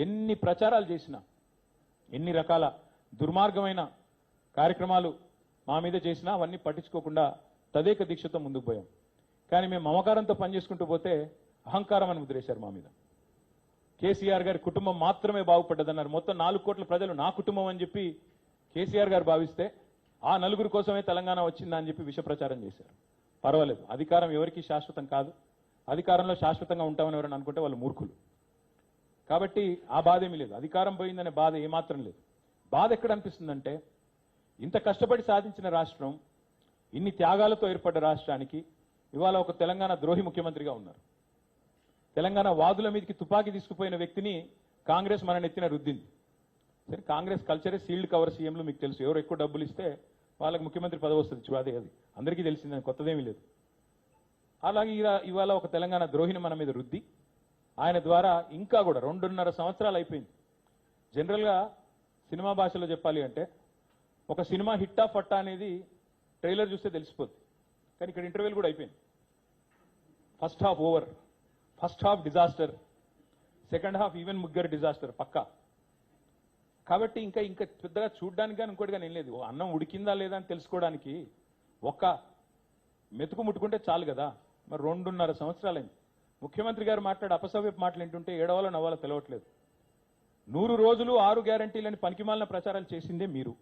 ఎన్ని ప్రచారాలు చేసినా, ఎన్ని రకాల దుర్మార్గమైన కార్యక్రమాలు మా మీద చేసినా అవన్నీ పట్టించుకోకుండా తదేక దీక్షతో ముందుకు పోయాం. కానీ మేము మమకారంతో పనిచేసుకుంటూ పోతే అహంకారం అని ముద్రేశారు మా మీద. కేసీఆర్ గారి కుటుంబం మాత్రమే బాగుపడ్డదన్నారు. మొత్తం 4 కోట్ల ప్రజలు నా కుటుంబం అని చెప్పి కేసీఆర్ గారు భావిస్తే ఆ నలుగురు కోసమే తెలంగాణ వచ్చిందా అని చెప్పి విష ప్రచారం చేశారు. పర్వాలేదు, అధికారం ఎవరికీ శాశ్వతం కాదు. అధికారంలో శాశ్వతంగా ఉంటామని ఎవరైనా అనుకుంటే వాళ్ళు మూర్ఖులు. కాబట్టి ఆ బాధ ఏమీ లేదు. అధికారం పోయిందనే బాధ ఏమాత్రం లేదు. బాధ ఎక్కడ అనిపిస్తుందంటే, ఇంత కష్టపడి సాధించిన రాష్ట్రం, ఇన్ని త్యాగాలతో ఏర్పడ్డ రాష్ట్రానికి ఇవాళ ఒక తెలంగాణ ద్రోహి ముఖ్యమంత్రిగా ఉన్నారు. తెలంగాణ వాదుల మీదకి తుపాకీ తీసుకుపోయిన వ్యక్తిని కాంగ్రెస్ మన నెత్తిన రుద్దింది. సరే, కాంగ్రెస్ కల్చరే సీల్డ్ కవర్ సీఎంలు మీకు తెలుసు. ఎవరు ఎక్కువ డబ్బులు ఇస్తే వాళ్ళకి ముఖ్యమంత్రి పదవి వస్తుంది. అది అందరికీ తెలిసిందని కొత్తదేమీ లేదు. అలాగే ఇవాళ ఒక తెలంగాణ ద్రోహిని మన మీద రుద్ది ఆయన ద్వారా ఇంకా కూడా 2.5 సంవత్సరాలు అయిపోయింది. జనరల్గా సినిమా భాషలో చెప్పాలి అంటే ఒక సినిమా హిట్టా ఫట్టా అనేది ట్రైలర్ చూస్తే తెలిసిపోద్ది. కానీ ఇక్కడ ఇంటర్వ్యూలు కూడా అయిపోయింది. First half over, first half disaster, second half even ముగ్గురు డిజాస్టర్ పక్కా. కాబట్టి ఇంకా పెద్దగా చూడడానికి కానీ ఇంకోటి కానీ ఏం లేదు. అన్నం ఉడికిందా లేదా అని తెలుసుకోవడానికి ఒక్క మెతుకు ముట్టుకుంటే చాలు కదా. మరి 2.5 సంవత్సరాలైంది. ముఖ్యమంత్రి గారు మాట్లాడే అపసవ్యపు మాటలు ఏంటుంటే ఏడవాలో నవ్వాలో తెలవట్లేదు. 100 రోజులు 6 గ్యారంటీలని పనికిమాలిన ప్రచారాలు చేసిందే మీరు.